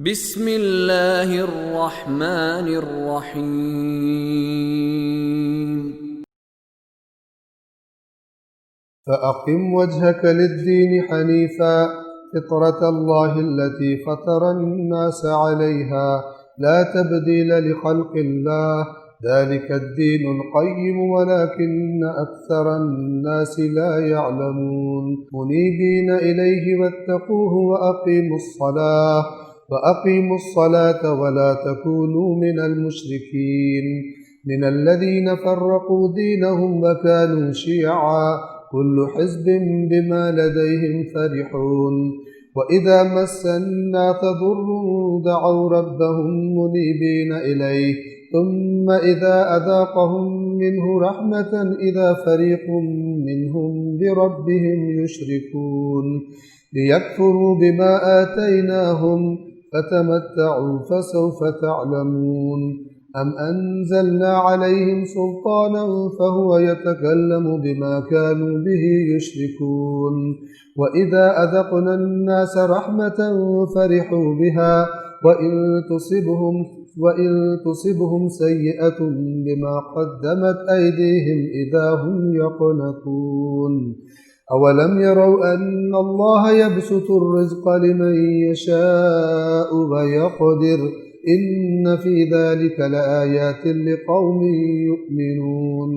بسم اللہ الرحمن الرحیم فأقم وجهك للدين حنيفا فطرة الله التي فطر الناس عليها لا تبديل لخلق الله ذلك الدين القيم ولكن أكثر الناس لا يعلمون منيبين إليه واتقوه وأقيموا الصلاة ولا تكونوا من المشركين من الذين فرقوا دينهم وكانوا شيعا كل حزب بما لديهم فرحون وإذا مس الناس ضر دعوا ربهم منيبين إليه ثم إذا أذاقهم منه رحمة إذا فريق منهم بربهم يشركون ليكفروا بما آتيناهم فتمتعوا فسوف تعلمون أم أنزلنا عليهم سلطانا فهو يتكلم بما كانوا به يشركون وإذا أذقنا الناس رحمة فرحوا بها وإن تصبهم سيئة بما قدمت أيديهم إذا هم يقنطون أولم يروا أن الله يبسط الرزق لمن يشاء ويقدر إن في ذلك لآيات لقوم يؤمنون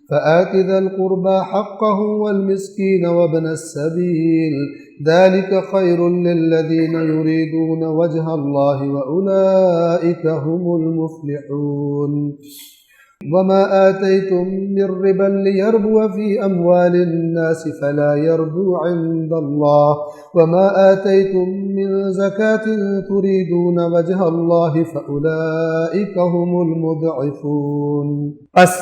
فآت ذا القربى حقه والمسكين وابن السبيل ذلك خير للذين يريدون وجه الله وأولئك هم المفلحون وما آتيتم من ربا ليربو في أموال الناس فلا يربو عند الله وما آتيتم من زكاة تريدون وجه الله فأولئك هم المضعفون. بس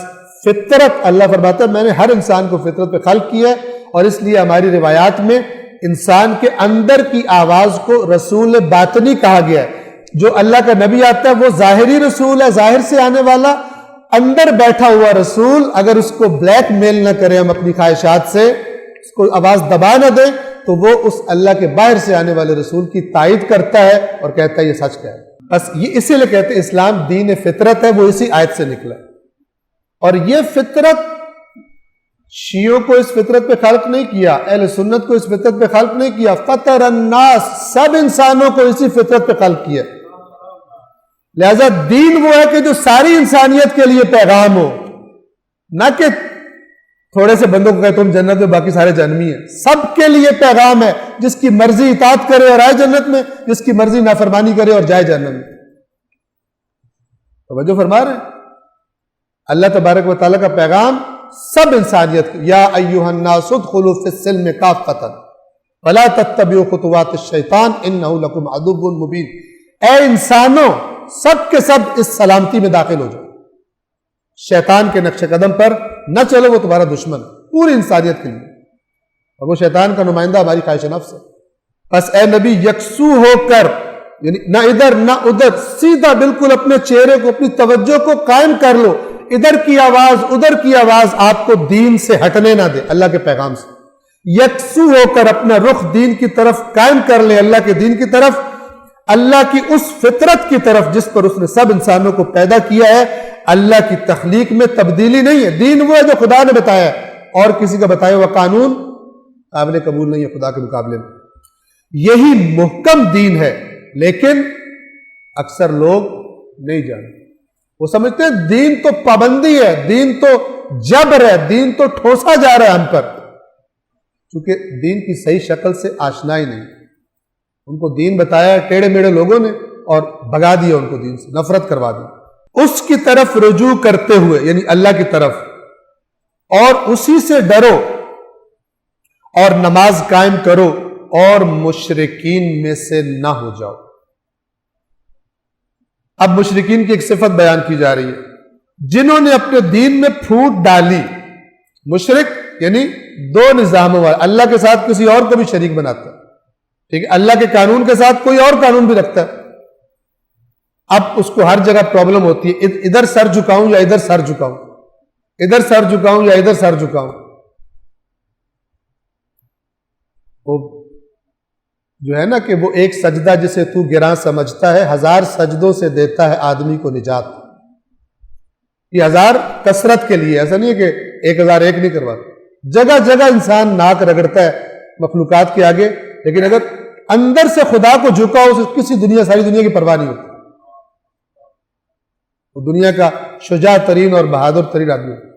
فطرت، اللہ فرماتا ہے میں نے ہر انسان کو فطرت پہ خلق کیا ہے، اور اس لیے ہماری روایات میں انسان کے اندر کی آواز کو رسول باطنی کہا گیا ہے. جو اللہ کا نبی آتا ہے وہ ظاہری رسول ہے، ظاہر سے آنے والا. اندر بیٹھا ہوا رسول اگر اس کو بلیک میل نہ کریں ہم اپنی خواہشات سے، اس کو آواز دبا نہ دیں، تو وہ اس اللہ کے باہر سے آنے والے رسول کی تائید کرتا ہے اور کہتا ہے یہ سچ کہہ ہے. بس یہ اسی لیے کہتے ہیں اسلام دین فطرت ہے، وہ اسی آیت سے نکلا. اور یہ فطرت شیعوں کو اس فطرت پہ خلق نہیں کیا، اہل سنت کو اس فطرت پہ خلق نہیں کیا، فطر الناس، سب انسانوں کو اسی فطرت پہ خلق کیا. لہذا دین وہ ہے کہ جو ساری انسانیت کے لیے پیغام ہو، نہ کہ تھوڑے سے بندوں کو کہے تم جنت میں باقی سارے جہنمی ہیں. سب کے لیے پیغام ہے، جس کی مرضی اطاعت کرے اور آئے جنت میں، جس کی مرضی نافرمانی کرے اور جائے جہنم میں. توجہ فرما رہے ہیں؟ اللہ تبارک و تعالیٰ کا پیغام سب انسانیت کو، یا ایھا الناس ادخلوا فی السلم کافۃ ولا تتبعوا خطوات الشیطان انہ لکم عدو مبین. اے انسانوں، سب کے سب اس سلامتی میں داخل ہو جاؤ، شیطان کے نقش قدم پر نہ چلو، وہ تمہارا دشمن پوری انسانیت کے لیے، اور وہ شیطان کا نمائندہ ہماری خواہش نفس ہے. بس اے نبی یکسو ہو کر، یعنی نہ ادھر نہ ادھر، سیدھا بالکل اپنے چہرے کو، اپنی توجہ کو قائم کر لو. ادھر کی آواز ادھر کی آواز آپ کو دین سے ہٹنے نہ دے، اللہ کے پیغام سے. یکسو ہو کر اپنا رخ دین کی طرف قائم کر لے، اللہ کے دین کی طرف، اللہ کی اس فطرت کی طرف جس پر اس نے سب انسانوں کو پیدا کیا ہے. اللہ کی تخلیق میں تبدیلی نہیں ہے. دین وہ ہے جو خدا نے بتایا ہے، اور کسی کا بتایا ہوا قانون قابل قبول نہیں ہے خدا کے مقابلے میں. یہی محکم دین ہے، لیکن اکثر لوگ نہیں جانتے. وہ سمجھتے ہیں دین تو پابندی ہے، دین تو جبر ہے، دین تو ٹھوسا جا رہا ہے ہم پر، چونکہ دین کی صحیح شکل سے آشنا ہی نہیں. ان کو دین بتایا ٹیڑے میڑے لوگوں نے اور بھگا دیا ان کو دین سے، نفرت کروا دی. اس کی طرف رجوع کرتے ہوئے، یعنی اللہ کی طرف، اور اسی سے ڈرو اور نماز قائم کرو اور مشرکین میں سے نہ ہو جاؤ. اب مشرکین کی ایک صفت بیان کی جا رہی ہے، جنہوں نے اپنے دین میں پھوٹ ڈالی. مشرک یعنی دو نظاموں والا، اللہ کے ساتھ کسی اور کو بھی شریک بناتا ہے، ٹھیک ہے، اللہ کے قانون کے ساتھ کوئی اور قانون بھی رکھتا ہے. اب اس کو ہر جگہ پرابلم ہوتی ہے، ادھر سر جھکاؤں یا ادھر سر جھکاؤں، ادھر سر جھکاؤں یا ادھر سر جھکاؤں. وہ جو ہے نا کہ وہ ایک سجدہ جسے تو گراں سمجھتا ہے 1000 سجدوں سے دیتا ہے آدمی کو نجات. یہ 1000 کثرت کے لیے، ایسا نہیں ہے کہ 1001 نہیں کرواتا. جگہ جگہ انسان ناک رگڑتا ہے مخلوقات کے آگے، لیکن اگر اندر سے خدا کو جھکا ہو، کسی ساری دنیا کی پرواہ نہیں ہوتی. وہ دنیا کا شجاع ترین اور بہادر ترین آدمی ہے.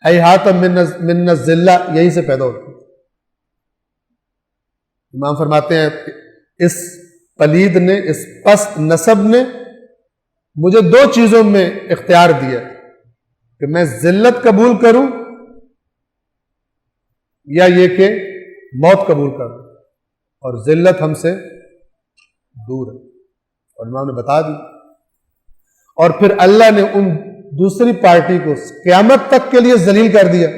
ہیہات من الذلہ یہیں سے پیدا ہوتی ہے. امام فرماتے ہیں کہ اس پلید نے، اس پست نسب نے مجھے 2 چیزوں میں اختیار دیا کہ میں ذلت قبول کروں یا یہ کہ موت قبول کروں، اور ذلت ہم سے دور ہے. اور امام نے بتا دی. اور پھر اللہ نے ان دوسری پارٹی کو قیامت تک کے لیے ذلیل کر دیا،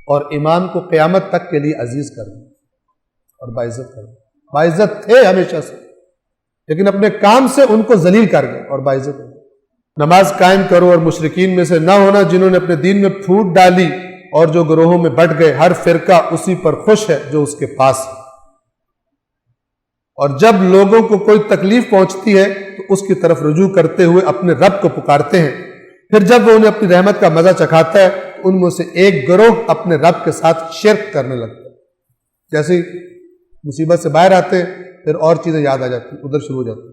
اور امام کو قیامت تک کے لیے عزیز کر دیا اور باعزت کر دیا. باعزت تھے ہمیشہ سے، لیکن اپنے کام سے ان کو ذلیل کر گئے اور باعزت کر گئے. نماز قائم کرو اور مشرکین میں سے نہ ہونا جنہوں نے اپنے دین میں پھوٹ ڈالی اور جو گروہوں میں بٹ گئے. ہر فرقہ اسی پر خوش ہے جو اس کے پاس ہے. اور جب لوگوں کو کوئی تکلیف پہنچتی ہے تو اس کی طرف رجوع کرتے ہوئے اپنے رب کو پکارتے ہیں. پھر جب وہ انہیں اپنی رحمت کا مزہ چکھاتا ہے تو ان میں سے ایک گروہ اپنے رب کے ساتھ شرک کرنے لگتا ہے. جیسے مصیبت سے باہر آتے ہیں پھر اور چیزیں یاد آ جاتی، ادھر شروع ہو جاتی،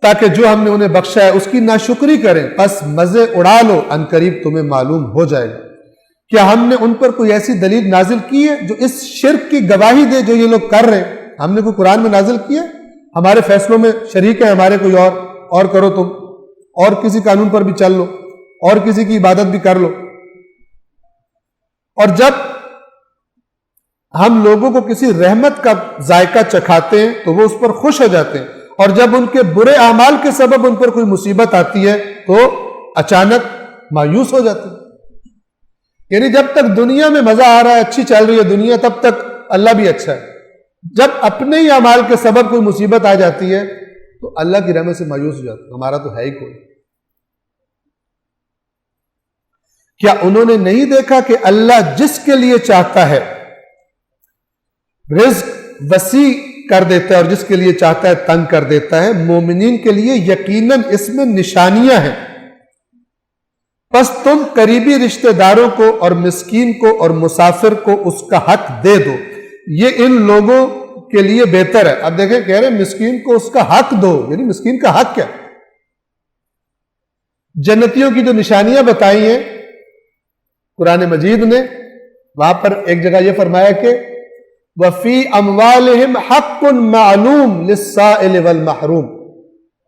تاکہ جو ہم نے انہیں بخشا ہے اس کی ناشکری کریں. پس مزے اڑا لو، ان قریب تمہیں معلوم ہو جائے گا. کیا ہم نے ان پر کوئی ایسی دلیل نازل کی ہے جو اس شرک کی گواہی دے جو یہ لوگ کر رہے ہیں؟ ہم نے کوئی قرآن میں نازل کیا؟ ہمارے فیصلوں میں شریک ہے ہمارے کوئی اور کرو تم، اور کسی قانون پر بھی چل لو، اور کسی کی عبادت بھی کر لو. اور جب ہم لوگوں کو کسی رحمت کا ذائقہ چکھاتے ہیں تو وہ اس پر خوش ہو جاتے ہیں، اور جب ان کے برے اعمال کے سبب ان پر کوئی مصیبت آتی ہے تو اچانک مایوس ہو جاتے ہیں. یعنی جب تک دنیا میں مزہ آ رہا ہے، اچھی چل رہی ہے دنیا، تب تک اللہ بھی اچھا ہے. جب اپنے ہی اعمال کے سبب کوئی مصیبت آ جاتی ہے تو اللہ کی رحمت سے مایوس ہو جاتا ہے، ہمارا تو ہے ہی کوئی. کیا انہوں نے نہیں دیکھا کہ اللہ جس کے لیے چاہتا ہے رزق وسیع کر دیتا ہے اور جس کے لیے چاہتا ہے تنگ کر دیتا ہے؟ مومنین کے لیے یقیناً اس میں نشانیاں ہیں. پس تم قریبی رشتہ داروں کو اور مسکین کو اور مسافر کو اس کا حق دے دو، یہ ان لوگوں کے لیے بہتر ہے. اب دیکھیں کہہ رہے ہیں مسکین کو اس کا حق دو، یعنی مسکین کا حق کیا؟ جنتیوں کی جو نشانیاں بتائی ہیں قرآن مجید نے، وہاں پر ایک جگہ یہ فرمایا کہ وَفِي أَمْوَالِهِمْ حَقٌّ مَعْلُومٌ لِلسَّائِلِ وَالْمَحْرُومِ.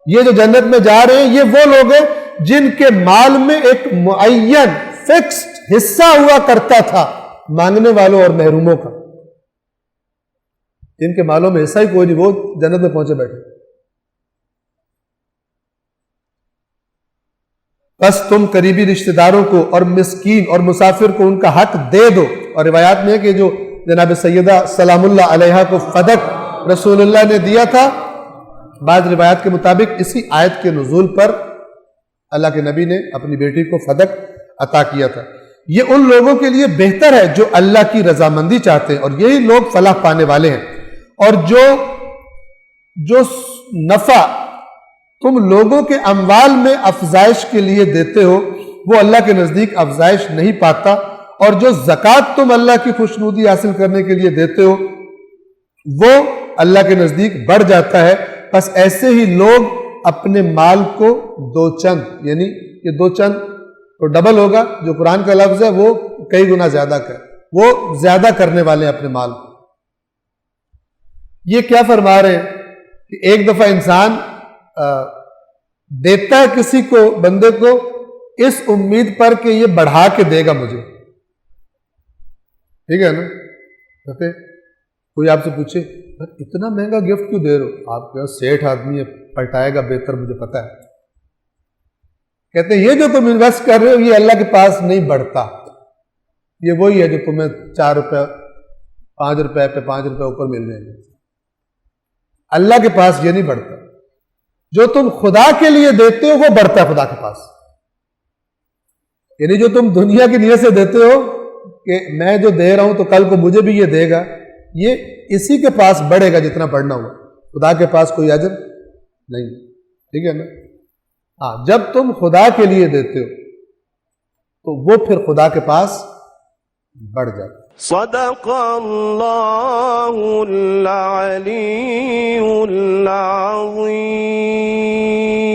یہ جو جنت میں جا رہے ہیں یہ وہ لوگ ہیں جن کے مال میں ایک معین فکسڈ حصہ ہوا کرتا تھا مانگنے والوں اور محروموں کا. جن کے مالوں میں حصہ ہی کوئی نہیں وہ جنت میں پہنچے بیٹھے. بس تم قریبی رشتہ داروں کو اور مسکین اور مسافر کو ان کا حق دے دو. اور روایات میں ہے کہ جو جناب سیدہ سلام اللہ علیہا کو فدق رسول اللہ نے دیا تھا، بعض روایات کے مطابق اسی آیت کے نزول پر اللہ کے نبی نے اپنی بیٹی کو فدق عطا کیا تھا. یہ ان لوگوں کے لیے بہتر ہے جو اللہ کی رضامندی چاہتے ہیں، اور یہی لوگ فلاح پانے والے ہیں. اور جو نفع تم لوگوں کے اموال میں افزائش کے لیے دیتے ہو وہ اللہ کے نزدیک افزائش نہیں پاتا، اور جو زکوٰۃ تم اللہ کی خوشنودی حاصل کرنے کے لیے دیتے ہو وہ اللہ کے نزدیک بڑھ جاتا ہے. بس ایسے ہی لوگ اپنے مال کو 2 چند، یعنی یہ 2 چند تو ڈبل ہوگا، جو قرآن کا لفظ ہے وہ کئی گنا زیادہ کر، وہ زیادہ کرنے والے اپنے مال کو. یہ کیا فرما رہے ہیں کہ ایک دفعہ انسان دیتا ہے کسی کو، بندے کو، اس امید پر کہ یہ بڑھا کے دے گا مجھے. ٹھیک ہے نا؟ کہتے کوئی آپ سے پوچھے اتنا مہنگا گفٹ کیوں دے رہے ہو؟ آپ کہتے سیٹھ آدمی ہے، پلٹائے گا بہتر، مجھے پتا ہے. کہتے ہیں یہ جو تم انویسٹ کر رہے ہو یہ اللہ کے پاس نہیں بڑھتا، یہ وہی ہے جو تمہیں 4 روپے 5 روپے پہ 5 روپے اوپر مل جائیں گے. اللہ کے پاس یہ نہیں بڑھتا. جو تم خدا کے لیے دیتے ہو وہ بڑھتا ہے خدا کے پاس. یعنی جو تم دنیا کی نیت سے دیتے ہو کہ میں جو دے رہا ہوں تو کل کو مجھے بھی یہ دے گا، یہ اسی کے پاس بڑھے گا جتنا بڑھنا ہوا، خدا کے پاس کوئی اجر نہیں، ٹھیک ہے نا؟ ہاں، جب تم خدا کے لیے دیتے ہو تو وہ پھر خدا کے پاس بڑھ جاتا۔ صدق اللہ العلی العظیم۔